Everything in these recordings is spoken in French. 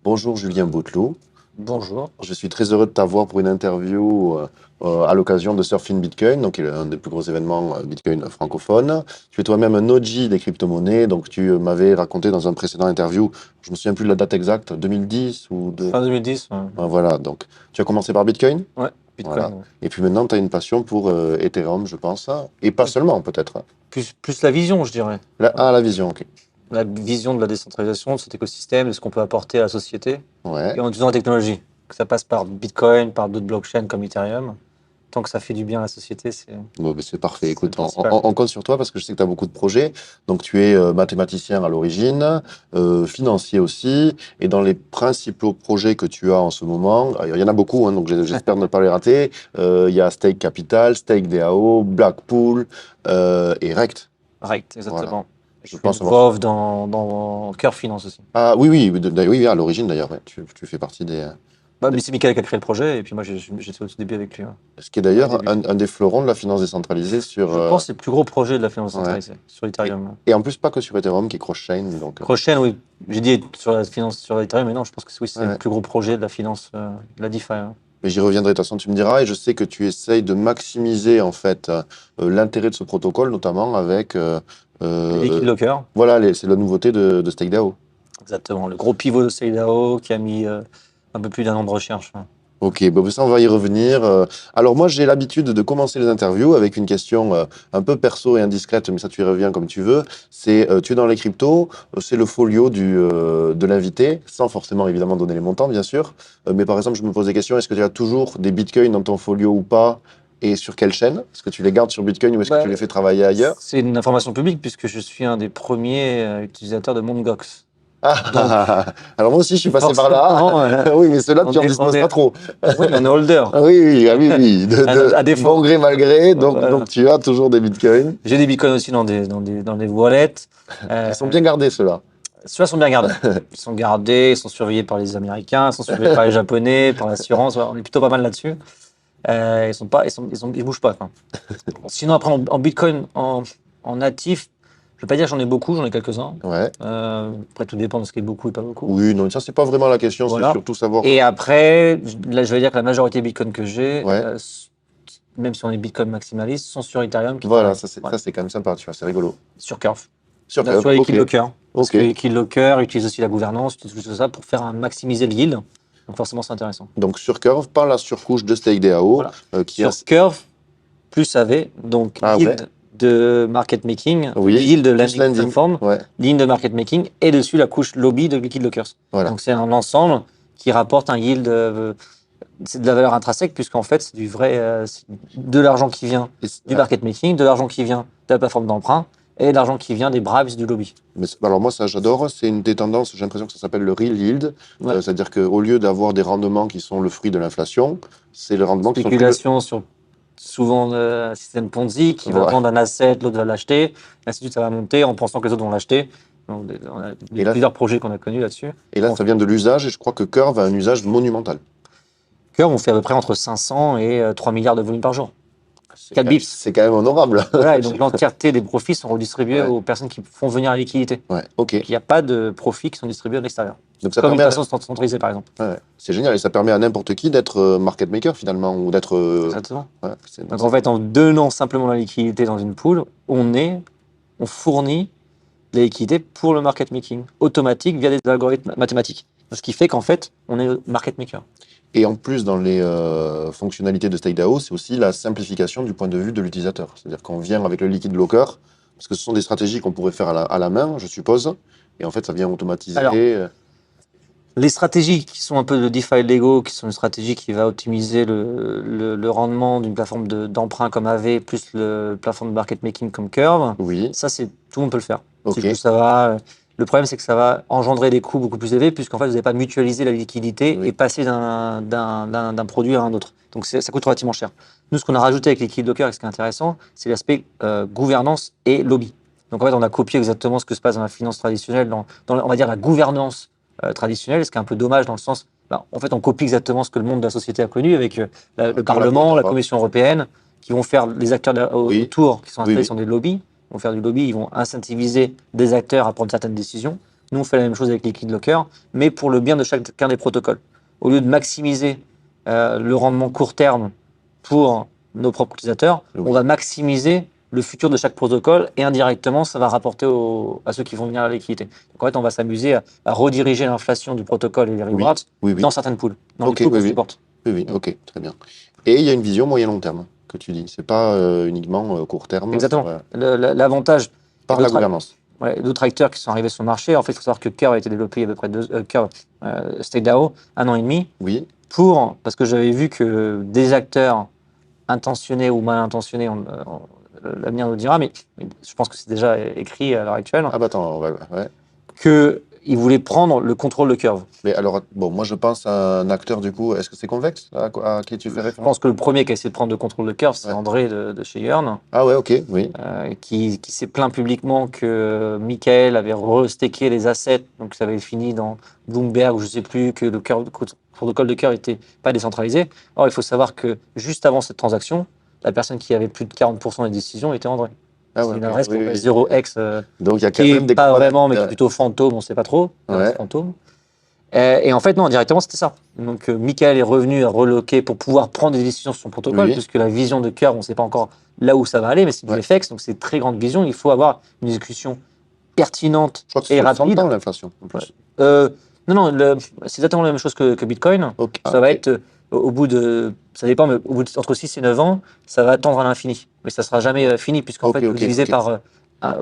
Bonjour Julien Bouteloup, Bonjour. je suis très heureux de t'avoir pour une interview à l'occasion de Surfing Bitcoin, donc qui est l'un des plus gros événements Bitcoin francophones. Tu es toi-même un OG des crypto-monnaies, donc tu m'avais raconté dans un précédent interview, je me souviens plus de la date exacte, 2010 ou de... Fin 2010, Voilà, donc tu as commencé par Bitcoin, ouais, Bitcoin. voilà. Et puis maintenant tu as une passion pour Ethereum, je pense, et pas seulement peut-être. Plus la vision, je dirais. La vision, ok. La vision de la décentralisation, de cet écosystème, de ce qu'on peut apporter à la société, Ouais. et en utilisant la technologie. Que ça passe par Bitcoin, par d'autres blockchains comme Ethereum. Tant que ça fait du bien à la société, c'est... Bon, ben, c'est parfait. C'est Écoute, le principal. on compte sur toi parce que je sais que tu as beaucoup de projets. Donc, tu es mathématicien à l'origine, financier aussi. Et dans les principaux projets que tu as en ce moment, il y en a beaucoup, hein, donc j'espère ne pas les rater. Il y a Stake Capital, Stake DAO, Blackpool et Rect. Right, exactement. Voilà. Je Je suis pense avoir. involved dans Cœur Finance aussi. Ah oui, oui, oui, à l'origine d'ailleurs. Ouais. Tu fais partie des. Bah, mais c'est Michael qui a créé le projet, et puis moi j'étais au tout début avec lui. Ce qui est d'ailleurs Au début. un des fleurons de la finance décentralisée sur. Je pense que c'est le plus gros projet de la finance Ouais. centralisée sur Ethereum. Et en plus, pas que sur Ethereum, qui est cross-chain. Donc, Prochaine, oui. J'ai dit sur la finance sur Ethereum, mais non, je pense que oui, c'est Ouais. le plus gros projet de la finance, de la DeFi. Hein. Mais j'y reviendrai, de toute façon, tu me diras. Et je sais que tu essayes de maximiser, en fait, l'intérêt de ce protocole, notamment avec. Les liquid lockers, Voilà, c'est la nouveauté de StakeDAO. exactement. Le gros pivot de SailDAO qui a mis un peu plus d'un an de recherche. Hein. Ok, bon, ça, on va y revenir. Alors, moi, j'ai l'habitude de commencer les interviews avec une question un peu perso et indiscrète, mais ça, tu y reviens comme tu veux. C'est, tu es dans les cryptos, c'est le folio de l'invité, sans forcément, évidemment, donner les montants, bien sûr. Mais par exemple, je me pose des questions, est-ce que tu as toujours des bitcoins dans ton folio ou pas? Et sur quelle chaîne? Est-ce que tu les gardes sur Bitcoin ou est-ce que tu les fais travailler ailleurs? C'est une information publique puisque je suis un des premiers utilisateurs de Mondgox. Alors moi aussi, je suis passé par là. Forcément, Oui, mais ceux-là, tu en on disposes est- pas trop. Oui, mais on est holder. Ah oui, À défaut. bon gré, mal gré. Donc, Voilà. donc tu as toujours des bitcoins. J'ai des bitcoins aussi dans des wallets. Ils sont bien gardés, ceux-là. Ceux-là sont bien gardés. Ils sont gardés, ils sont surveillés par les Américains, ils sont surveillés par les Japonais, par l'assurance. Voilà, on est plutôt pas mal là-dessus. Ils bougent pas. Quoi. Sinon, après, en Bitcoin, en natif, je ne vais pas dire que j'en ai beaucoup, j'en ai quelques-uns. Ouais. Après, tout dépend de ce qui est beaucoup et pas beaucoup. Oui, non, ça, c'est pas vraiment la question. Voilà. C'est surtout savoir. Et après, là, je vais dire que la majorité des Bitcoins que j'ai, Ouais. même si on est Bitcoin maximaliste, sont sur Ethereum. Voilà, travaille. ça, c'est quand même sympa, tu vois, c'est rigolo. Sur Curve. Sur Là, Curve, sur les ok. Liquid Lockers. Parce Ok. que les Liquid Lockers utilisent aussi la gouvernance, utilisent tout ça pour faire maximiser le yield. Donc forcément, c'est intéressant. Donc sur Curve, par la surcouche de StakeDAO, Voilà. qui Sur Curve, plus AV, donc Ah, yield de market making, Oui, yield de plus landing landing. platform, Ouais, ligne de market making, et dessus la couche lobby de Liquid Lockers. voilà. Donc c'est un ensemble qui rapporte un yield, c'est de la valeur intrinsèque, puisqu'en fait, c'est du vrai, c'est de l'argent qui vient du market making, de l'argent qui vient de la plateforme d'emprunt, et de l'argent qui vient des bribes du lobby. Alors moi, ça, j'adore. C'est une des tendances, j'ai l'impression que ça s'appelle le real yield. Ouais. C'est-à-dire qu'au lieu d'avoir des rendements qui sont le fruit de l'inflation, c'est le rendement qui sont le fruit Spéculation sur souvent un système Ponzi qui va Ouais. vendre un asset, l'autre va l'acheter, ainsi de suite, ça va monter en pensant que les autres vont l'acheter. Donc, on a Et là, plusieurs projets qu'on a connus là-dessus. Et là, ça vient de l'usage, et je crois que Curve a un usage monumental. Curve, on fait à peu près entre 500 et 3 milliards de volume par jour. 4 bips. C'est quand même honorable. Voilà, et donc l'entièreté des profits sont redistribués Ouais. aux personnes qui font venir la liquidité. Ouais, ok. Donc il n'y a pas de profits qui sont distribués à l'extérieur. Donc ça Comme une permet, façon centralisée, par exemple. ouais, c'est génial, et ça permet à n'importe qui d'être market maker finalement, ou d'être. Exactement. Ouais, Donc en fait, en donnant simplement la liquidité dans une pool, on fournit la liquidité pour le market making automatique via des algorithmes mathématiques. Ce qui fait qu'en fait, on est market maker. Et en plus, dans les fonctionnalités de StakeDAO, c'est aussi la simplification du point de vue de l'utilisateur. C'est-à-dire qu'on vient avec le liquid locker, parce que ce sont des stratégies qu'on pourrait faire à la main, je suppose, et en fait, ça vient automatiser. Alors, les stratégies qui sont un peu de DeFi Lego, qui sont une stratégie qui va optimiser le rendement d'une plateforme d'emprunt comme AV, plus le plateforme de market making comme Curve, Oui, ça, tout le monde peut le faire. ok. C'est juste, le problème, c'est que ça va engendrer des coûts beaucoup plus élevés, puisqu'en fait, vous n'avez pas mutualisé la liquidité Oui. et passer d'un produit à un autre. Donc, ça coûte relativement cher. Nous, ce qu'on a rajouté avec Liquid Locker, et ce qui est intéressant, c'est l'aspect gouvernance et lobby. Donc, en fait, on a copié exactement ce que se passe dans la finance traditionnelle, dans on va dire, la gouvernance traditionnelle, ce qui est un peu dommage dans le sens, en fait, on copie exactement ce que le monde de la société a connu avec le Parlement, la Commission européenne, qui vont faire les acteurs Oui. autour, qui sont installés Oui, oui. sur des lobbies. vont faire du lobby, ils vont incentiviser des acteurs à prendre certaines décisions. Nous, on fait la même chose avec Liquid Locker, mais pour le bien de chacun des protocoles. Au lieu de maximiser le rendement court terme pour nos propres utilisateurs, on va maximiser le futur de chaque protocole et indirectement, ça va rapporter à ceux qui vont venir à la liquidité. Donc en fait, on va s'amuser à rediriger l'inflation du protocole et les rewards dans certaines pools, dans les pools qu'on supporte. Oui, ok, très bien. Et il y a une vision moyen-long terme que tu dis. C'est pas uniquement court terme. Exactement. L'avantage par la gouvernance. Ouais, d'autres acteurs qui sont arrivés sur le marché. En fait, il faut savoir que Curve a été développé il y a à peu près Curve State DAO, 1 an et demi. Oui. Parce que j'avais vu que des acteurs intentionnés ou mal intentionnés, l'avenir nous dira, mais je pense que c'est déjà écrit à l'heure actuelle, Ah bah attends, qu'ils voulaient prendre le contrôle de Curve. Mais alors, bon, moi je pense à un acteur du coup, est-ce que c'est Convex à qui tu fais référence? Je pense que le premier qui a essayé de prendre le contrôle de Curve, c'est André de chez Yearn. Ah ouais, ok, oui. Qui s'est plaint publiquement que Michael avait restaké les assets, donc ça avait fini dans Bloomberg ou je ne sais plus, que le protocole de Curve n'était pas décentralisé. Or, il faut savoir que juste avant cette transaction, la personne qui avait plus de 40% des décisions était André. Ah c'est une adresse pour 0x, donc il y a quand qui même n'est des pas vraiment, mais qui est plutôt fantôme, on ne sait pas trop. Fantôme. Et en fait, non, directement, c'était ça. Donc, Michael est revenu à reloquer pour pouvoir prendre des décisions sur son protocole, puisque la vision de Curve, on ne sait pas encore là où ça va aller, mais c'est du FX, donc c'est très grande vision. Il faut avoir une exécution pertinente et rapide. C'est l'inflation, en plus. Non, c'est exactement la même chose que Bitcoin. Ça va être au bout de, ça dépend, mais au bout entre 6 et 9 ans, ça va tendre à l'infini. Mais ça ne sera jamais fini, puisqu'en fait, vous divisez par,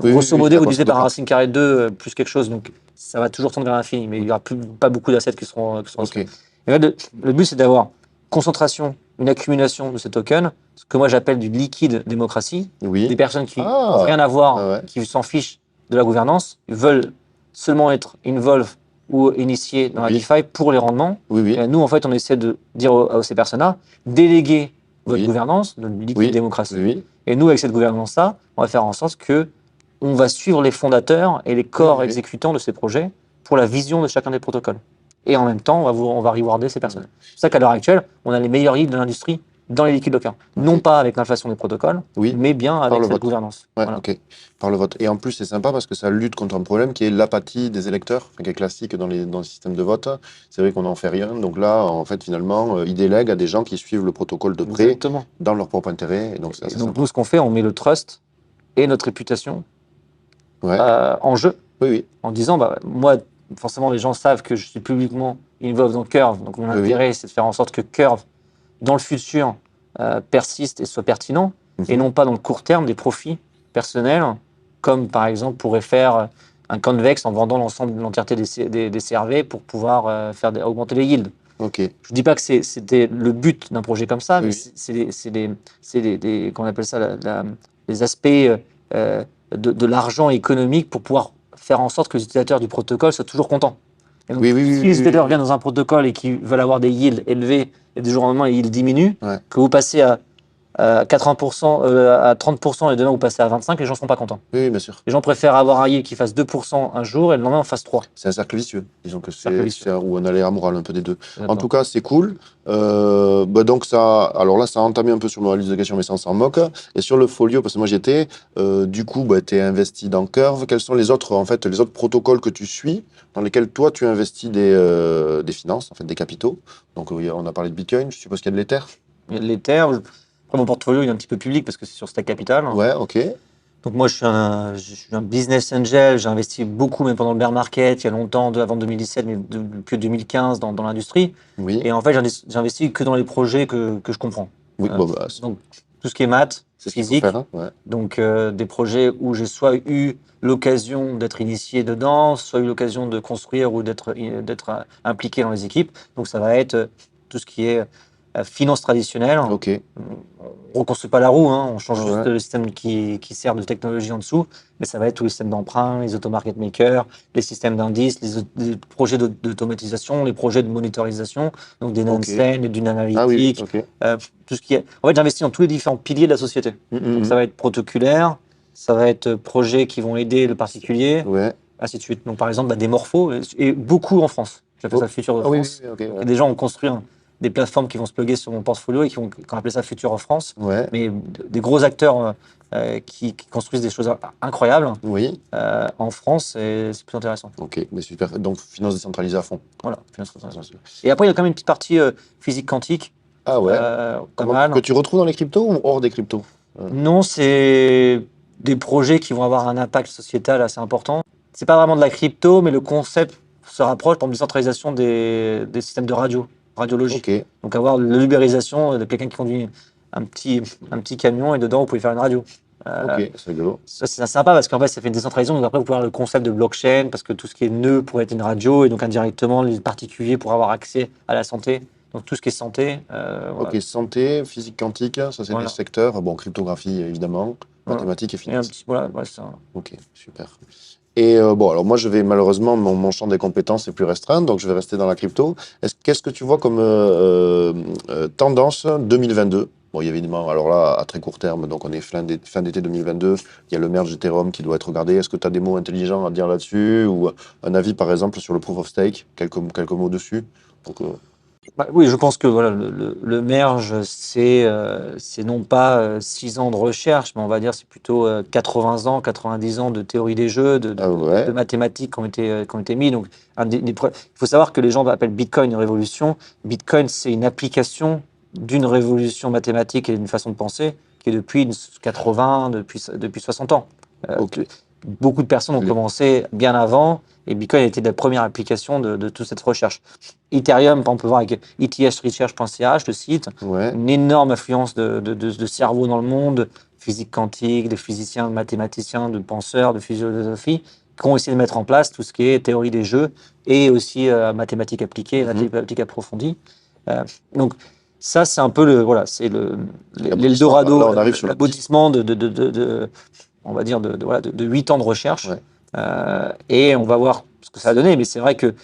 grosso modo, vous divisez par un racine carré de 2 plus quelque chose. Donc, ça va toujours tendre vers l'infini, mais il n'y aura pas beaucoup d'assets qui seront Et là, le but, c'est d'avoir concentration, une accumulation de ces tokens, ce que moi j'appelle du liquide démocratie. Des personnes qui n'ont rien à voir, qui s'en fichent de la gouvernance, veulent seulement être involved ou initiés dans la DeFi pour les rendements. Et nous, en fait, on essaie de dire à ces personnes-là, déléguer votre gouvernance, de liquide démocratie. Et nous, avec cette gouvernance-là, on va faire en sorte que on va suivre les fondateurs et les corps exécutants de ces projets pour la vision de chacun des protocoles. Et en même temps, on va rewarder ces personnes. C'est pour ça qu'à l'heure actuelle, on a les meilleurs yields de l'industrie dans les liquid lockers. Non pas avec l'inflation des protocoles, mais bien avec cette gouvernance. Par le vote. Et en plus, c'est sympa parce que ça lutte contre un problème qui est l'apathie des électeurs, qui est classique dans le système de vote. C'est vrai qu'on n'en fait rien. Donc là, en fait, finalement, ils délèguent à des gens qui suivent le protocole de près dans leur propre intérêt. Et donc, nous, ce qu'on fait, on met le trust et notre réputation en jeu. En disant, moi, forcément, les gens savent que je suis publiquement involved dans Curve. Donc, mon intérêt, c'est de faire en sorte que Curve, dans le futur, persiste et soit pertinent, et non pas dans le court terme des profits personnels, comme par exemple pourrait faire un Convex en vendant l'entièreté des CRV pour pouvoir augmenter les yields. Je ne dis pas que c'était le but d'un projet comme ça, mais c'est qu'on appelle ça les aspects de l'argent économique pour pouvoir faire en sorte que les utilisateurs du protocole soient toujours contents. Et donc, si les utilisateurs viennent dans un protocole et qui veulent avoir des yields élevés et du jour au lendemain les yields diminuent, que vous passez à 80%, à 30% et demain vous passez à 25%, les gens ne seront pas contents. Oui, bien sûr. Les gens préfèrent avoir un yield qui fasse 2% un jour et le lendemain en fasse 3%. C'est un cercle vicieux. Disons que c'est où on a l'air moral un peu des deux. En tout cas, c'est cool. Donc ça, alors là, ça a entamé un peu sur ma liste de questions, mais ça, on s'en moque. Et sur le folio, parce que moi j'y étais, du coup, tu es investi dans Curve. Quels sont les autres protocoles que tu suis, dans lesquels toi tu investis des finances, en fait, des capitaux? Donc on a parlé de Bitcoin, je suppose qu'il y a de l'Ether. Il y a de l'Ether. Après, mon portfolio, il est un petit peu public parce que c'est sur Stack Capital. Ouais, ok. Donc moi, je suis un business angel. J'ai investi beaucoup, même pendant le bear market, il y a longtemps, avant 2017, mais depuis 2015 dans l'industrie. Et en fait, j'investis que dans les projets que je comprends. Donc, tout ce qui est maths, physique. Donc, des projets où j'ai soit eu l'occasion d'être initié dedans, soit eu l'occasion de construire ou d'être impliqué dans les équipes. Donc, ça va être tout ce qui est finance traditionnelle. On ne reconstruit pas la roue, on change juste le système qui sert de technologie en dessous, mais ça va être tous les systèmes d'emprunt, les auto-market makers, les systèmes d'indices, les projets d'automatisation, les projets de monitorisation, donc des non-chain, du analytique, tout ce qui est... En fait, j'investis dans tous les différents piliers de la société. Donc, ça va être protocolaire, ça va être projets qui vont aider le particulier, ainsi de suite. Donc, par exemple, des morphos, et beaucoup en France. J'appelle ça le futur de France. Des gens ont construit des plateformes qui vont se plugger sur mon portfolio et qui vont appeler ça Future of France. Ouais. Mais des gros acteurs qui construisent des choses incroyables Oui. en France, et c'est plus intéressant. Ok, mais super. Donc, finance décentralisée à fond. Voilà, finance décentralisée. Et après, il y a quand même une petite partie physique quantique. Ah ouais. Pas mal. Que tu retrouves dans les cryptos ou hors des cryptos? Non, c'est des projets qui vont avoir un impact sociétal assez important. C'est pas vraiment de la crypto, mais le concept se rapproche, par exemple, de décentralisation des systèmes de radiologie. Ok. Donc avoir l'ubérisation de quelqu'un qui conduit un petit camion et dedans, vous pouvez faire une radio. Ok, c'est rigolo. Ça, c'est sympa parce qu'en fait, ça fait une décentralisation. Donc après, vous pouvez avoir le concept de blockchain parce que tout ce qui est nœud pourrait être une radio et donc indirectement, les particuliers pourraient avoir accès à la santé. Donc tout ce qui est santé. Voilà. Ok, santé, physique quantique, ça c'est Voilà. des secteurs. Bon, cryptographie évidemment, Voilà. mathématiques et Et un finance. petit, voilà, c'est ça. Ok, super. Et bon, alors moi je vais malheureusement, mon champ des compétences est plus restreint, donc je vais rester dans la crypto. Qu'est-ce que tu vois comme tendance 2022? Bon, il y a évidemment, alors là, à très court terme, donc on est fin d'été 2022, il y a le merge Ethereum qui doit être regardé. Est-ce que tu as des mots intelligents à dire là-dessus ou un avis par exemple sur le proof of stake? Quelques mots dessus? Donc, Oui, je pense que voilà, le merge, c'est non pas 6 ans de recherche, mais on va dire c'est plutôt 80 ans, 90 ans de théorie des jeux, ah ouais, de mathématiques qui ont été mis. Donc, il faut savoir que les gens appellent Bitcoin une révolution. Bitcoin, c'est une application d'une révolution mathématique et d'une façon de penser qui est depuis 80, depuis 60 ans. ok. Beaucoup de personnes ont commencé bien avant, et Bitcoin a été la première application de toute cette recherche. Ethereum, on peut voir avec ethresearch.ch, le site, Ouais. une énorme affluence de cerveaux dans le monde, physique quantique, de physiciens, de mathématiciens, de penseurs, de philosophie, qui ont essayé de mettre en place tout ce qui est théorie des jeux et aussi mathématiques appliquées, mathématiques approfondies. Donc, ça, c'est un peu c'est l'Eldorado, Là, on arrive sur l'aboutissement on va dire, voilà, de 8 ans de recherche. Ouais. Et on va voir ce que ça va donner. Mais c'est vrai que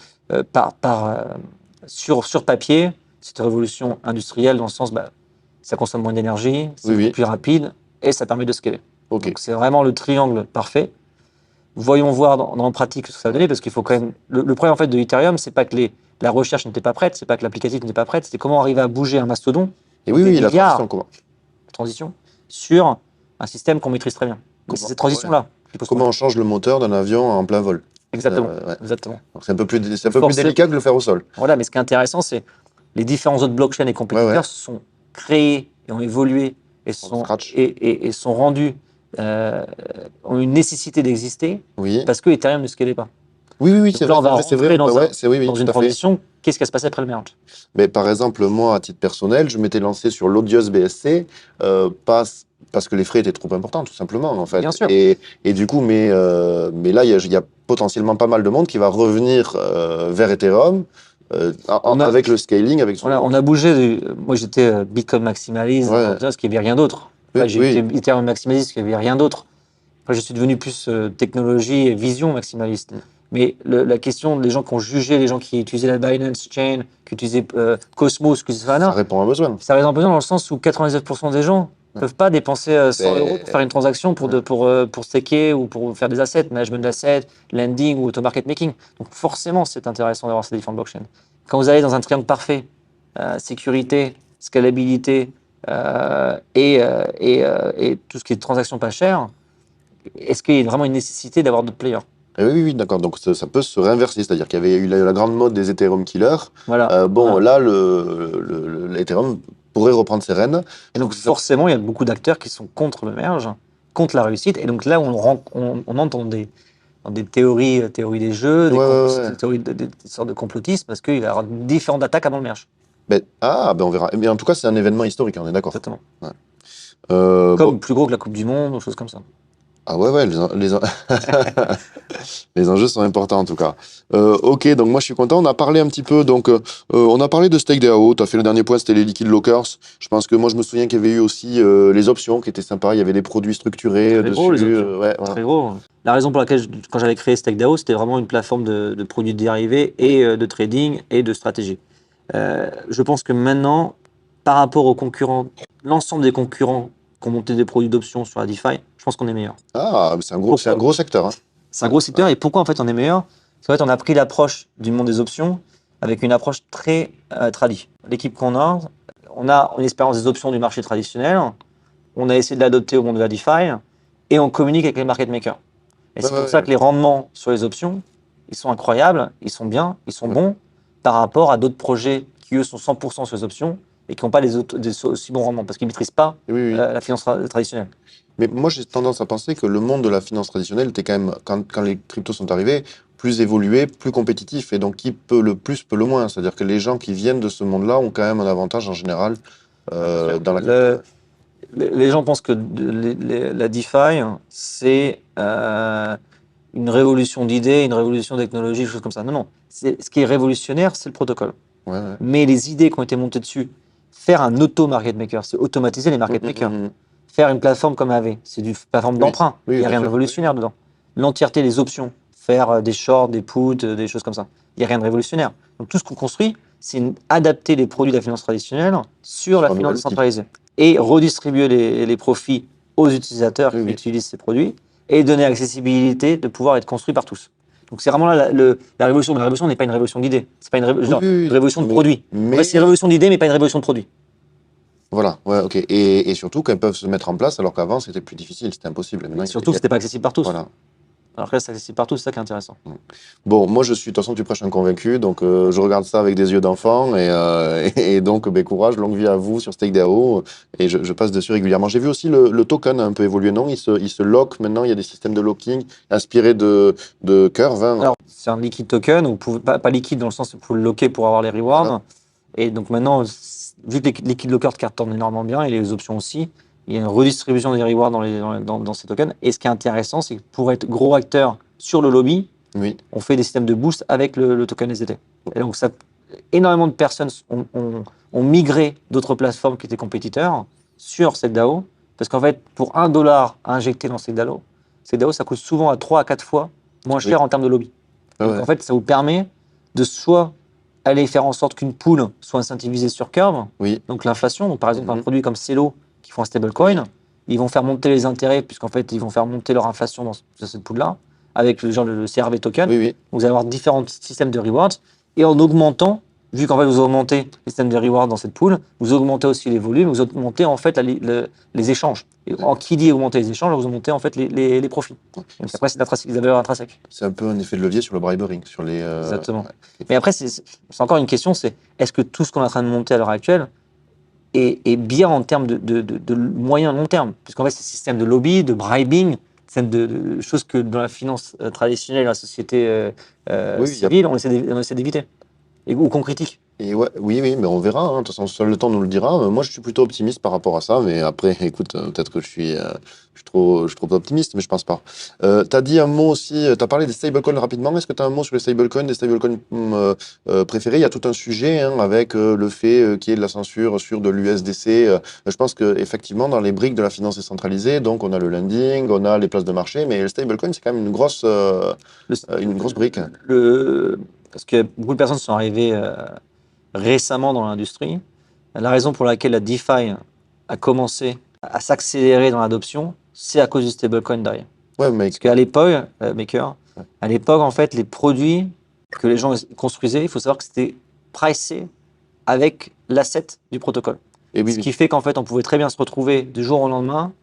sur papier, cette révolution industrielle, dans le sens, ça consomme moins d'énergie, c'est plus rapide et ça permet de scaler. Ok. Donc c'est vraiment le triangle parfait. Voyons voir en pratique ce que ça va donner, parce qu'il faut quand même. Le problème en fait de Ethereum, c'est pas que la recherche n'était pas prête, c'est pas que l'applicatif n'était pas prête, c'est comment arriver à bouger un mastodon. Et oui, la transition, comment transition sur un système qu'on maîtrise très bien. C'est cette transition-là. Comment on change le moteur d'un avion en plein vol? Exactement. Ouais. Exactement. C'est un peu plus délicat que le faire au sol. Voilà, mais ce qui est intéressant, c'est les différents autres blockchains et compétiteurs se sont créés et ont évolué et sont rendus, ont une nécessité d'exister parce que Ethereum ne scalait pas. Oui, c'est vrai. On va rentrer dans une transition. Qu'est-ce qui va se passer après le merge? Mais par exemple, moi, à titre personnel, je m'étais lancé sur l'Odious BSC parce que les frais étaient trop importants, tout simplement, en fait. Bien sûr. Et du coup, mais là, il y a potentiellement pas mal de monde qui va revenir vers Ethereum avec le scaling, avec son... Voilà, on a bougé. Moi, j'étais Bitcoin maximaliste, parce qu'il n'y avait rien d'autre. J'ai été Ethereum maximaliste, parce qu'il n'y avait rien d'autre. Après, je suis devenu plus technologie et vision maximaliste. Mais la question des gens qui ont jugé, les gens qui utilisaient la Binance Chain, qui utilisaient Cosmos, ça répond à un besoin. Ça répond à un besoin dans le sens où 99% des gens ne peuvent pas dépenser 100 euros pour faire une transaction, pour staker ou pour faire des assets, management d'assets, lending ou auto-market making. Donc forcément, c'est intéressant d'avoir ces différentes blockchains. Quand vous allez dans un triangle parfait, sécurité, scalabilité et tout ce qui est transaction pas chère, est-ce qu'il y a vraiment une nécessité d'avoir d'autres players? Oui, d'accord. Donc ça peut se réinverser, c'est-à-dire qu'il y avait eu la grande mode des Ethereum killers. Voilà. Là, l'Ethereum pourrait reprendre ses rênes. Et donc forcément, il y a beaucoup d'acteurs qui sont contre le merge, contre la réussite. Et donc là, on entre dans des théories des jeux, des sortes de complotisme, parce qu'il va y avoir différentes attaques avant le merge. On verra. Mais en tout cas, c'est un événement historique, on est d'accord. Exactement. Ouais. Plus gros que la Coupe du Monde, ou choses comme ça. Ah ouais, les enjeux sont importants en tout cas. Ok, donc moi je suis content. On a parlé un petit peu, on a parlé de StakeDAO. Tu as fait le dernier point, c'était les liquid lockers. Je pense que moi je me souviens qu'il y avait eu aussi les options qui étaient sympas. Il y avait des produits structurés dessus. Gros, Très gros. La raison pour laquelle, quand j'avais créé StakeDAO, c'était vraiment une plateforme de produits dérivés et de trading et de stratégie. Je pense que maintenant, par rapport aux concurrents, l'ensemble des concurrents qui ont monté des produits d'options sur la DeFi, je pense qu'on est meilleur. Ah, c'est un gros secteur. Hein. C'est un gros secteur. Et pourquoi en fait on est meilleur? Parce qu'en fait, on a pris l'approche du monde des options avec une approche très tradie. L'équipe qu'on a, on a une expérience des options du marché traditionnel, on a essayé de l'adopter au monde de la DeFi, et on communique avec les market makers. Et c'est pour ça que les rendements sur les options, ils sont incroyables, ils sont bien, ils sont bons par rapport à d'autres projets qui, eux, sont 100% sur les options et qui n'ont pas des aussi bons rendements parce qu'ils ne maîtrisent pas la finance traditionnelle. Mais moi, j'ai tendance à penser que le monde de la finance traditionnelle était quand même, quand les cryptos sont arrivés, plus évolué, plus compétitif. Et donc, qui peut le plus, peut le moins. C'est-à-dire que les gens qui viennent de ce monde-là ont quand même un avantage en général dans la crypto. Les gens pensent que la DeFi, c'est une révolution d'idées, une révolution de technologie, des choses comme ça. Non, non. Ce qui est révolutionnaire, c'est le protocole. Mais les idées qui ont été montées dessus, faire un auto-market maker, c'est automatiser les market makers. Faire une plateforme comme AV, c'est une plateforme d'emprunt. Il n'y a rien de révolutionnaire dedans. L'entièreté des options, faire des shorts, des puts, des choses comme ça. Il n'y a rien de révolutionnaire. Donc tout ce qu'on construit, c'est adapter les produits de la finance traditionnelle sur la finance décentralisée et redistribuer les profits aux utilisateurs qui utilisent ces produits et donner l'accessibilité de pouvoir être construit par tous. Donc c'est vraiment là la révolution. Mais la révolution n'est pas une révolution d'idées. C'est pas une révolution de produits. C'est une révolution d'idées, mais pas une révolution de produits. Voilà, ouais, ok. Et surtout qu'elles peuvent se mettre en place alors qu'avant c'était plus difficile, c'était impossible. Maintenant, surtout que c'était pas accessible par tous. Voilà. Alors que là, c'est accessible partout, c'est ça qui est intéressant. Bon, moi, de toute façon, tu prêches un convaincu, donc je regarde ça avec des yeux d'enfant, et donc, courage, longue vie à vous sur StakeDAO, et je passe dessus régulièrement. J'ai vu aussi le token a un peu évolué, non? Il se lock maintenant, il y a des systèmes de locking inspirés de Curve. Hein. Alors, c'est un liquid token, ou pas liquide dans le sens où vous pouvez le locker pour avoir les rewards, voilà. Et donc maintenant, vu que les liquid lockers cartonnent énormément bien, et les options aussi, il y a une redistribution des rewards dans ces tokens. Et ce qui est intéressant, c'est que pour être gros acteur sur le lobby, on fait des systèmes de boost avec le token SDT. Et donc, énormément de personnes ont migré d'autres plateformes qui étaient compétiteurs sur cette DAO. Parce qu'en fait, pour $1 à injecter dans cette DAO, ça coûte souvent à 3 à 4 fois moins cher en termes de lobby. Donc, en fait, ça vous permet de soit aller faire en sorte qu'une pool soit incentivisée sur Curve, donc l'inflation. Donc, par exemple, un produit comme Celo, qui font un stablecoin, ils vont faire monter les intérêts, puisqu'en fait, ils vont faire monter leur inflation dans cette pool-là, avec le CRV token. Vous allez avoir différents systèmes de rewards, et en augmentant, vu qu'en fait, vous augmentez les systèmes de rewards dans cette pool, vous augmentez aussi les volumes, vous augmentez en fait les échanges. Et qui dit augmenter les échanges, vous augmentez en fait les profits. Donc après, c'est la valeur intrinsèque. C'est un peu un effet de levier sur le bribery, sur les. Exactement. Mais après, c'est encore une question, c'est est-ce que tout ce qu'on est en train de monter à l'heure actuelle est bien en termes de moyen long terme, puisqu'en fait, c'est un système de lobby, de bribing, de choses que dans la finance traditionnelle, la société civile, on essaie d'éviter, ou qu'on critique. Et oui, mais on verra. De toute façon, seul le temps nous le dira. Moi, je suis plutôt optimiste par rapport à ça, mais après, écoute, peut-être que je suis trop optimiste, mais je pense pas. Tu as dit un mot aussi, tu as parlé des stablecoins rapidement. Est-ce que tu as un mot sur les stablecoins, des stablecoins préférés? Il y a tout un sujet avec le fait qu'il y ait de la censure sur de l'USDC. Je pense qu'effectivement, dans les briques de la finance décentralisée, donc on a le lending, on a les places de marché, mais le stablecoin, c'est quand même une grosse brique. Parce que beaucoup de personnes sont arrivées récemment dans l'industrie. La raison pour laquelle la DeFi a commencé à s'accélérer dans l'adoption, c'est à cause du stablecoin derrière. Parce qu'à l'époque, en fait, les produits que les gens construisaient, il faut savoir que c'était pricé avec l'asset du protocole. Ce qui fait qu'en fait, on pouvait très bien se retrouver du jour au lendemain.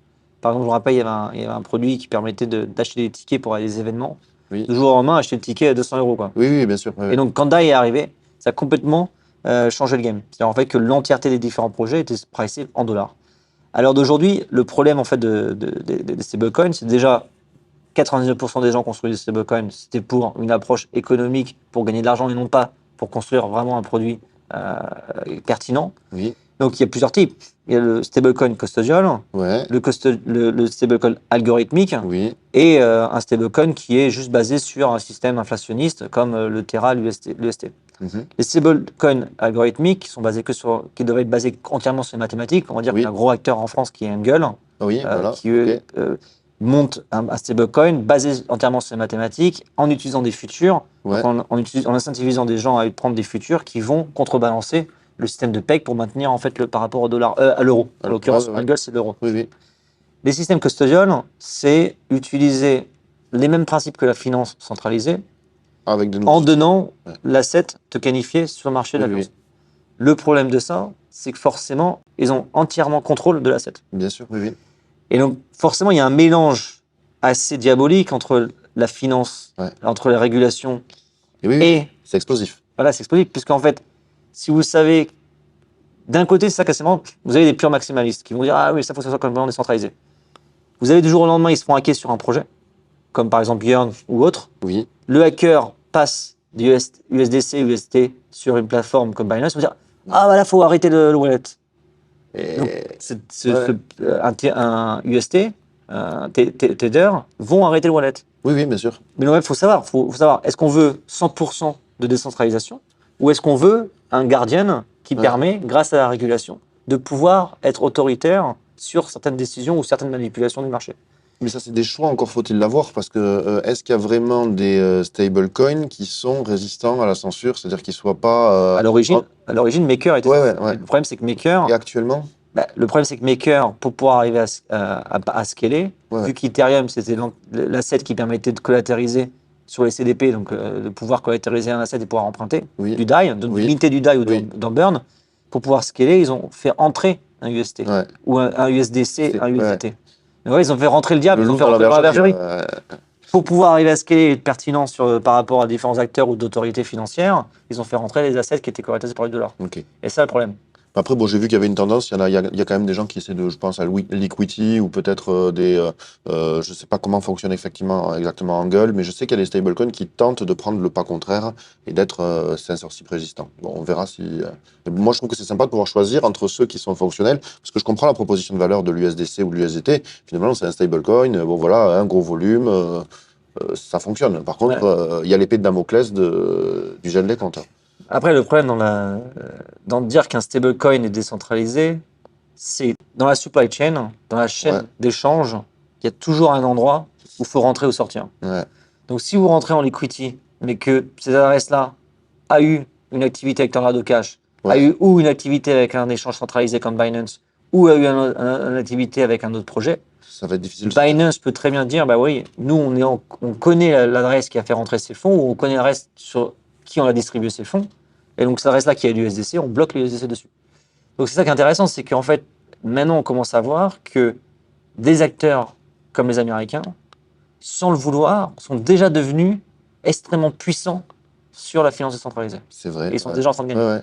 Par exemple, je me rappelle, il y avait un produit qui permettait d'acheter des tickets pour aller à des événements. Du jour au lendemain, acheter le ticket à 200 €. Quoi. Oui, bien sûr. Et donc, quand DAI est arrivé, ça a complètement changé le game. C'est-à-dire en fait que l'entièreté des différents projets étaient pricés en dollars. À l'heure d'aujourd'hui, le problème en fait des stablecoins, c'est déjà 99% des gens construisent des stablecoins, c'était pour une approche économique, pour gagner de l'argent et non pas pour construire vraiment un produit pertinent. Donc il y a plusieurs types. Il y a le stablecoin custodial, le stablecoin algorithmique et un stablecoin qui est juste basé sur un système inflationniste comme le Terra, l'UST. Les stablecoins algorithmiques qui devraient être basés entièrement sur les mathématiques, on va dire qu'il y a un gros acteur en France qui est Angle, qui monte un stablecoin basé entièrement sur les mathématiques en utilisant des futurs, en incentivisant des gens à prendre des futurs qui vont contrebalancer le système de PEG pour maintenir en fait par rapport au dollar, à l'euro. En l'occurrence, Angle, c'est l'euro. Les systèmes custodial, c'est utiliser les mêmes principes que la finance centralisée, Avec de en nouveaux. donnant Ouais. l'asset te qualifier sur le marché de la Oui, oui. finance. Le problème de ça, c'est que forcément, ils ont entièrement contrôle de l'asset. Bien sûr, oui, oui. Et donc, forcément, il y a un mélange assez diabolique entre la finance, Ouais. entre les régulations Et oui, oui, et. c'est explosif. Voilà, c'est explosif. Puisqu'en fait, si vous savez. D'un côté, c'est ça quasiment, vous avez des purs maximalistes qui vont dire ah oui, ça faut que ça soit complètement décentralisé. Vous avez du jour au lendemain, ils se font hacker sur un projet, comme par exemple Yearn ou autre. Oui. Le hacker passe du USDC, UST sur une plateforme comme Binance, vous dire ah voilà, faut arrêter le wallet. Et... Donc, Ouais. un UST, un Tether vont arrêter le wallet. Oui, oui, bien sûr. Mais il faut savoir, est-ce qu'on veut 100% de décentralisation ou est-ce qu'on veut un guardian qui Ouais. permet, grâce à la régulation, de pouvoir être autoritaire sur certaines décisions ou certaines manipulations du marché. Mais ça, c'est des choix, encore faut-il l'avoir, parce que est-ce qu'il y a vraiment des stablecoins qui sont résistants à la censure, c'est-à-dire qu'ils ne soient pas... À l'origine, Maker était. Ouais, ouais, ouais. Le problème, c'est que Maker, Et actuellement? pour pouvoir arriver à scaler, Ouais. vu qu'Ethereum, c'était l'asset qui permettait de collatériser sur les CDP, donc de pouvoir collatériser un asset et pouvoir emprunter Oui. du DAI, de Oui. minter du DAI ou Oui. dans Burn, pour pouvoir scaler, ils ont fait entrer un UST Ouais. ou un USDC, un Ouais. USDT. Donc, ouais, ils ont fait rentrer le diable, Le ils ont loup fait dans la rentrer dans la bergerie. bergerie. Pour pouvoir arriver à scaler et être pertinent par rapport à différents acteurs ou d'autorités financières, ils ont fait rentrer les assets qui étaient collatéralisés par le dollar. Ok. Et ça, le problème. Après, bon, j'ai vu qu'il y avait une tendance, il y a quand même des gens qui essaient de, je pense, à Liquidity ou peut-être je sais pas comment fonctionne exactement Angle, mais je sais qu'il y a des stablecoins qui tentent de prendre le pas contraire et d'être censorship résistants. Bon, on verra si... Mais moi, je trouve que c'est sympa de pouvoir choisir entre ceux qui sont fonctionnels, parce que je comprends la proposition de valeur de l'USDC ou de l'USDT. Finalement, c'est un stablecoin, bon voilà, un gros volume, ça fonctionne. Par contre, il y a l'épée de Damoclès du gel des comptes. Après, le problème dans de dire qu'un stablecoin est décentralisé, c'est dans la supply chain, dans la chaîne Ouais. d'échange, il y a toujours un endroit où il faut rentrer ou sortir. Ouais. Donc, si vous rentrez en liquidity, mais que ces adresses-là a eu une activité avec Tornado Cash, Ouais. a eu ou une activité avec un échange centralisé comme Binance, ou a eu une activité avec un autre projet, Ça va être difficile. Binance peut très bien dire, bah oui, nous on connaît l'adresse qui a fait rentrer ces fonds, ou on connaît l'adresse sur qui on a distribué ces fonds, et donc cette adresse-là qui a l'USDC, on bloque l'USDC dessus. Donc c'est ça qui est intéressant, c'est qu'en fait, maintenant on commence à voir que des acteurs comme les Américains, sans le vouloir, sont déjà devenus extrêmement puissants sur la finance décentralisée. C'est vrai. Et ils sont ouais. déjà en train de gagner. Ouais, ouais.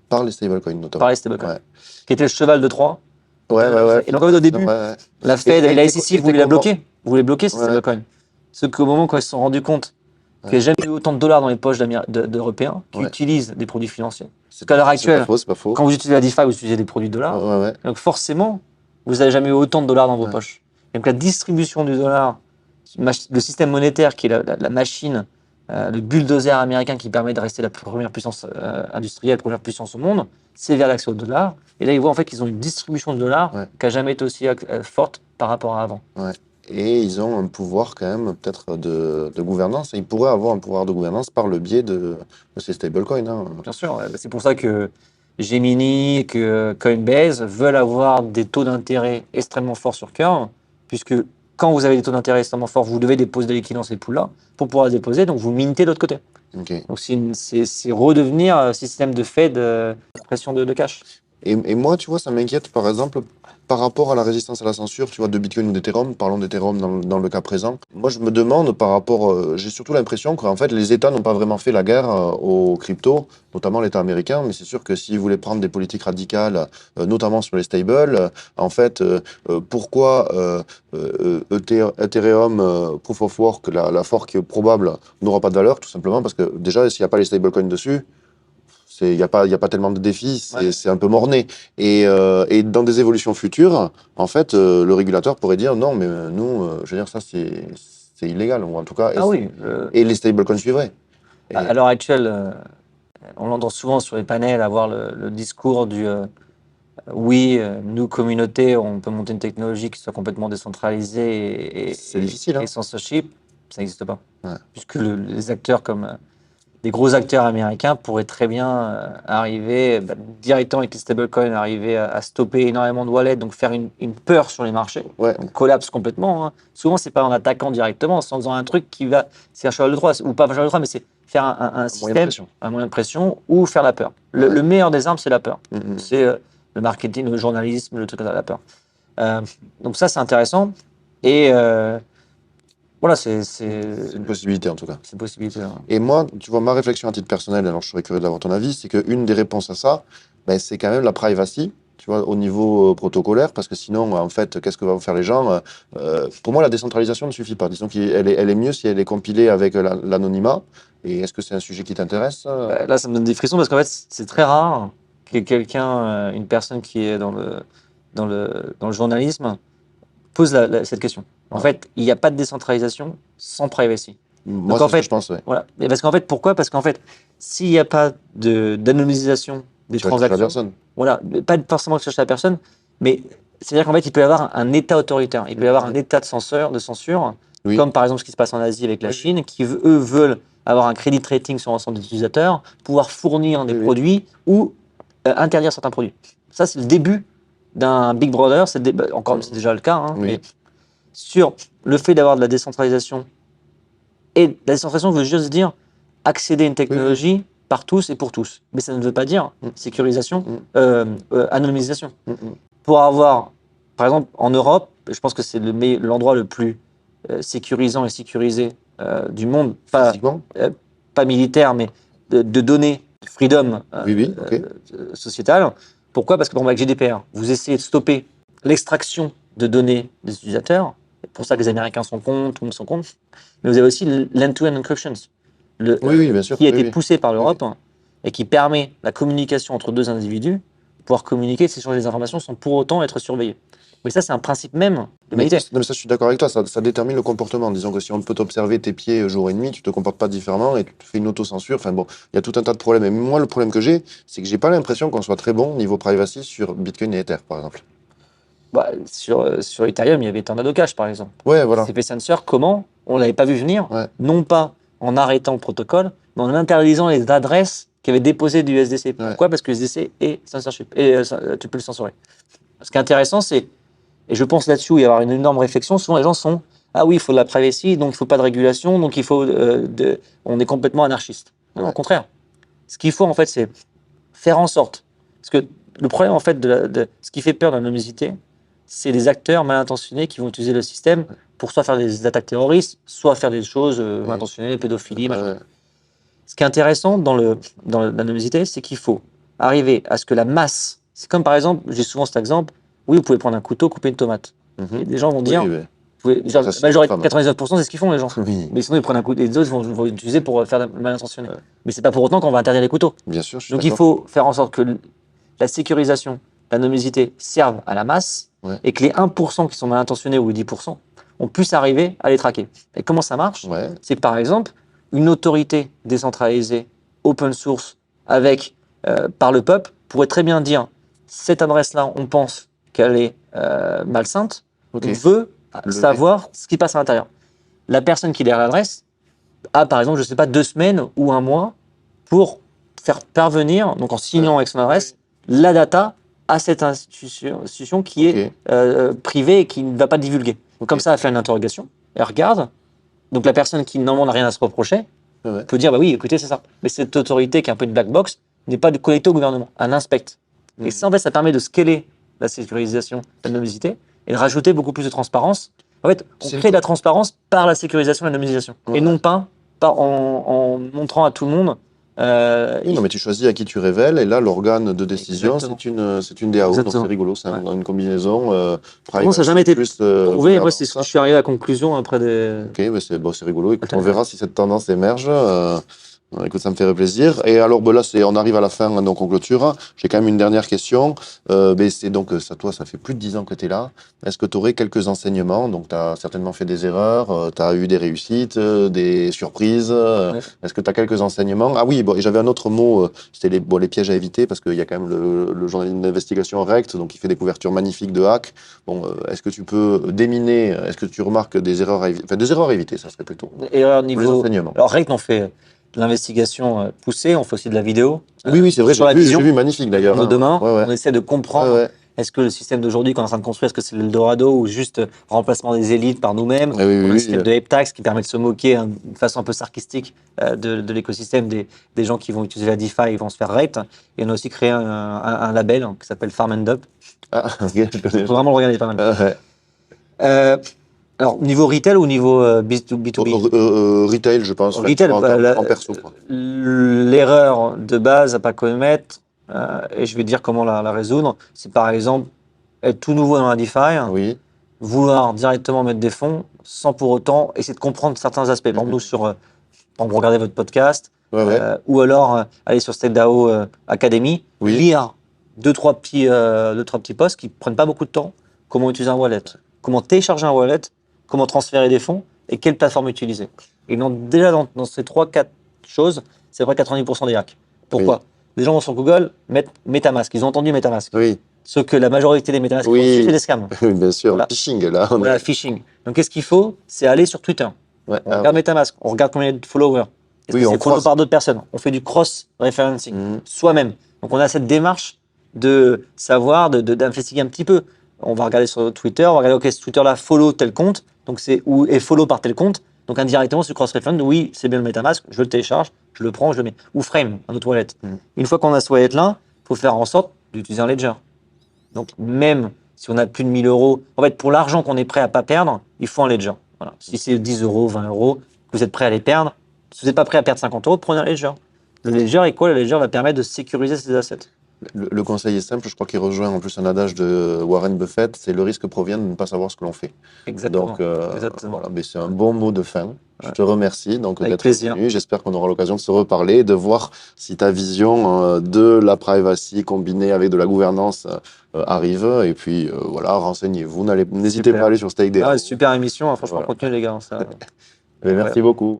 Par les stablecoins notamment. Par les stablecoins, Ouais. qui était le cheval de Troie. Ouais, ouais, ouais. Et donc en fait, au début, Ouais, ouais. la Fed et la SEC voulaient la comment bloquer. Voulaient bloquer ces Ouais. stablecoins. Sauf qu'au moment quand ils se sont rendus compte qu'il n'y a jamais eu autant de dollars dans les poches d'Européens qui Ouais. utilisent des produits financiers. C'est qu'à l'heure pas actuelle, faux, c'est pas faux. Quand vous utilisez la DeFi, vous utilisez des produits de dollars. Ouais, ouais. Donc forcément, vous n'avez jamais eu autant de dollars dans vos Ouais. poches. Donc la distribution du dollar, le système monétaire qui est la machine, le bulldozer américain qui permet de rester la première puissance industrielle, première puissance au monde, c'est vers l'accès au dollar. Et là, ils voient en fait qu'ils ont une distribution de dollars Ouais. qui n'a jamais été aussi forte par rapport à avant. Ouais. Et ils ont un pouvoir quand même peut-être de gouvernance. Ils pourraient avoir un pouvoir de gouvernance par le biais de ces stablecoins. Hein. Bien sûr, c'est pour ça que Gemini, que Coinbase veulent avoir des taux d'intérêt extrêmement forts sur Curve, puisque quand vous avez des taux d'intérêt extrêmement forts, vous devez déposer des liquides dans ces poules-là pour pouvoir les déposer, donc vous mintez de l'autre côté. Ok. Donc c'est redevenir un système de Fed pression de cash. Et moi, tu vois, ça m'inquiète, par exemple, par rapport à la résistance à la censure, tu vois, de Bitcoin ou d'Ethereum. Parlons d'Ethereum dans le cas présent. Moi, je me demande par rapport... j'ai surtout l'impression qu'en fait, les États n'ont pas vraiment fait la guerre aux cryptos, notamment l'État américain. Mais c'est sûr que s'ils voulaient prendre des politiques radicales, notamment sur les stables, en fait, pourquoi Ethereum, Proof of Work, la fork probable, n'aura pas de valeur? Tout simplement parce que déjà, s'il n'y a pas les stablecoins dessus, il n'y a pas tellement de défis, c'est un peu morné. Et dans des évolutions futures, en fait, le régulateur pourrait dire non, mais nous, je veux dire, ça c'est illégal, ou en tout cas, et les stablecoins suivraient. À l'heure actuelle, on l'entend souvent sur les panels avoir le discours du oui, nous, communauté, on peut monter une technologie qui soit complètement décentralisée c'est difficile, hein. Et censorship, ça n'existe pas. Ouais. Puisque les acteurs comme des gros acteurs américains pourraient très bien arriver directement avec les stablecoins, arriver à stopper énormément de wallets, donc faire une peur sur les marchés, Ouais. donc collapse complètement. Hein. Souvent, c'est pas en attaquant directement, c'est en faisant un truc c'est un cheval de Troie, ou pas un cheval de Troie, mais c'est faire un Moyen de système, pression. un moyen de pression ou faire la peur. Le meilleur des armes, c'est la peur. C'est le marketing, le journalisme, le truc comme ça, la peur. Donc ça, c'est intéressant. Et voilà, c'est une possibilité en tout cas. c'est une possibilité. Hein. Et moi, tu vois, ma réflexion à titre personnel, alors je serais curieux d'avoir ton avis, c'est qu'une des réponses à ça, ben, c'est quand même la privacy, tu vois, au niveau protocolaire, parce que sinon, en fait, qu'est-ce que vont faire les gens pour moi, la décentralisation ne suffit pas. Disons qu'elle elle est mieux si elle est compilée avec l'anonymat. Et est-ce que c'est un sujet qui t'intéresse Là, ça me donne des frissons parce qu'en fait, c'est très rare que quelqu'un, une personne qui est dans le journalisme, pose cette question. En fait, il n'y a pas de décentralisation sans privacy. Moi, Donc, en c'est ce que fait, je pense, ouais. voilà. Mais parce qu'en fait, pourquoi? Parce qu'en fait, s'il n'y a pas d'anonymisation des Tu vas toucher la transactions, personne. voilà, pas forcément chercher la personne, mais c'est-à-dire qu'en fait, il peut y avoir un État autoritaire, il peut y avoir un État de censure, Oui. comme par exemple ce qui se passe en Asie avec la Chine, qui eux veulent avoir un credit rating sur l'ensemble des utilisateurs, pouvoir fournir des produits ou interdire certains produits. Ça, c'est le début d'un Big Brother, encore c'est déjà le cas, hein, Oui. mais sur le fait d'avoir de la décentralisation. Et la décentralisation veut juste dire accéder à une technologie par tous et pour tous. Mais ça ne veut pas dire sécurisation, anonymisation. Pour avoir, par exemple, en Europe, je pense que c'est l'endroit le plus sécurisant et sécurisé du monde. Physiquement Pas militaire, mais de données, freedom sociétale. Pourquoi? Parce que, avec GDPR, vous essayez de stopper l'extraction de données des utilisateurs. C'est pour ça que les Américains sont contre, tout le monde sont contre. Mais vous avez aussi l'end-to-end encryption, bien sûr. qui a été poussé par l'Europe et qui permet la communication entre deux individus, pouvoir communiquer, s'échanger des informations sans pour autant être surveillés. Mais ça, c'est un principe même de l'humanité. Non, mais ça, je suis d'accord avec toi, ça détermine le comportement. Disons que si on peut t'observer tes pieds jour et nuit, tu te comportes pas différemment et tu te fais une autocensure. Enfin bon, il y a tout un tas de problèmes. Et moi, le problème que j'ai, c'est que j'ai pas l'impression qu'on soit très bon niveau privacy sur Bitcoin et Ether, par exemple. Sur Ethereum, il y avait Tornado Cash, par exemple. Ouais, voilà. C'est fait sensor, comment? On l'avait pas vu venir, non pas en arrêtant le protocole, mais en interdisant les adresses qui avaient déposé du USDC. Pourquoi? Parce que le USDC est censorship, et tu peux le censurer. Ce qui est intéressant, c'est, et je pense là-dessus, il y avoir une énorme réflexion, souvent les gens sont « Ah oui, il faut de la privacy, donc il ne faut pas de régulation, donc il faut on est complètement anarchiste. » Non, au contraire. Ce qu'il faut, en fait, c'est faire en sorte. Parce que le problème, en fait, ce qui fait peur de l'anonymité, c'est les acteurs mal intentionnés qui vont utiliser le système pour soit faire des attaques terroristes, soit faire des choses mal intentionnées, pédophilie, machin. Ce qui est intéressant dans l'anonymité, c'est qu'il faut arriver à ce que la masse, c'est comme par exemple, j'ai souvent cet exemple, oui, vous pouvez prendre un couteau, couper une tomate. Et des gens vont dire, la majorité, 99%, c'est ce qu'ils font les gens. Mais sinon, ils prennent un couteau, et les autres vont l'utiliser pour faire des mal intentionnés. Mais c'est pas pour autant qu'on va interdire les couteaux. Bien sûr, je suis Donc il faut faire en sorte que la sécurisation, l'anonymité servent à la masse et que les 1% qui sont mal intentionnés ou les 10%, on puisse arriver à les traquer. Et comment ça marche? C'est que par exemple, une autorité décentralisée, open source, par le peuple, pourrait très bien dire cette adresse-là, on pense qu'elle est malsainte, on veut savoir ce qui passe à l'intérieur. La personne qui est derrière l'adresse a, par exemple, je ne sais pas, 2 semaines ou 1 mois pour faire parvenir, donc en signant avec son adresse, la data à cette institution qui est privée et qui ne va pas divulguer. Comme ça, elle fait une interrogation, elle regarde. Donc la personne qui normalement n'a rien à se reprocher peut dire bah oui, écoutez, c'est ça. Mais cette autorité qui est un peu une black box n'est pas connectée au gouvernement, elle inspecte. Et ça, en fait, ça permet de scaler la sécurisation de l'anonymisité et de rajouter beaucoup plus de transparence. En fait, on crée de la transparence par la sécurisation de l'anonymisation et non pas en montrant à tout le monde. Non, mais tu choisis à qui tu révèles, et là, l'organe de décision, c'est une DAO, donc c'est rigolo, c'est une combinaison. Ça n'a jamais été prouvé, moi, je suis arrivé à la conclusion après des... Ok, mais c'est rigolo, écoute, on verra si cette tendance émerge. Écoute, ça me fait plaisir. Et alors, là, on arrive à la fin, donc on clôture. J'ai quand même une dernière question. C'est donc, toi, ça fait plus de 10 ans que tu es là. Est-ce que tu aurais quelques enseignements? Donc, tu as certainement fait des erreurs, tu as eu des réussites, des surprises. Est-ce que tu as quelques enseignements? Ah oui, et j'avais un autre mot, c'était les pièges à éviter, parce qu'il y a quand même le journaliste d'investigation Rect, donc il fait des couvertures magnifiques de hacks. Est-ce que tu peux déminer, est-ce que tu remarques des erreurs à éviter? Enfin, des erreurs à éviter, ça serait plutôt. Erreurs niveau... enseignements. Alors, Rect, on fait de l'investigation poussée, on fait aussi de la vidéo. Oui, c'est vrai, j'ai vu magnifique d'ailleurs. De demain, on essaie de comprendre Est-ce que le système d'aujourd'hui qu'on est en train de construire, est-ce que c'est l'Eldorado ou juste remplacement des élites par nous-mêmes? Ah oui, On a un oui, système de ape tax qui permet de se moquer de façon un peu sarcastique de l'écosystème des gens qui vont utiliser la DeFi et vont se faire rate. Et on a aussi créé un label qui s'appelle Farm and Up. Ah, ok, je Il connais. faut vraiment le regarder, pas mal. Ah, ouais. Alors, niveau retail ou niveau B2B? Retail, je pense. Retail, En perso, quoi. l'erreur de base à pas commettre, et je vais te dire comment la résoudre, c'est par exemple être tout nouveau dans la DeFi, Oui. vouloir directement mettre des fonds sans pour autant essayer de comprendre certains aspects. Par exemple, nous, par exemple, regardez votre podcast, Ouais, ouais. ou alors aller sur StakeDAO Academy, Oui. lire deux, trois petits posts qui prennent pas beaucoup de temps. Comment utiliser un wallet, comment télécharger un wallet, comment transférer des fonds et quelle plateforme utiliser. Et déjà dans ces 3-4 choses, c'est à peu près 90% des hacks. Pourquoi? Les gens vont sur Google, mettent MetaMask, ils ont entendu MetaMask. Oui. Ce que la majorité des MetaMask Oui. c'est des scams. Oui, bien sûr. Voilà. Phishing, là. On Voilà, est... phishing. Donc qu'est-ce qu'il faut? C'est aller sur Twitter. Ouais. On regarde MetaMask, on regarde combien il y a de followers. Est-ce Oui, que on c'est follow croise. par d'autres personnes? On fait du cross-referencing Mhm. soi-même. Donc on a cette démarche de savoir, d'investiguer un petit peu. On va regarder sur Twitter, on va regarder, ok, ce Twitter-là follow tel compte, donc est follow par tel compte. Donc indirectement, ce cross-reference, oui, c'est bien le MetaMask, je le télécharge, je le prends, je le mets. Ou Frame, un autre wallet. Mhm. Une fois qu'on a ce wallet-là, il faut faire en sorte d'utiliser un ledger. Donc même si on a plus de 1000 euros, en fait, pour l'argent qu'on est prêt à pas perdre, il faut un ledger. Voilà. Si c'est 10 euros, 20 euros, vous êtes prêt à les perdre. Si vous n'êtes pas prêt à perdre 50 euros, prenez un ledger. Le ledger est quoi? Le ledger va permettre de sécuriser ses assets. Le conseil est simple, je crois qu'il rejoint en plus un adage de Warren Buffett, c'est le risque provient de ne pas savoir ce que l'on fait. Exactement. Donc Exactement. voilà, mais c'est un bon mot de fin. Je te remercie donc Avec d'être plaisir. venu. J'espère qu'on aura l'occasion de se reparler, de voir si ta vision de la privacy combinée avec de la gouvernance arrive. Et puis voilà, renseignez-vous. N'hésitez Super. pas à aller sur StakeDAO. Ah, super émission, hein. Franchement, Voilà. continuez les gars. Ça... Mais merci beaucoup.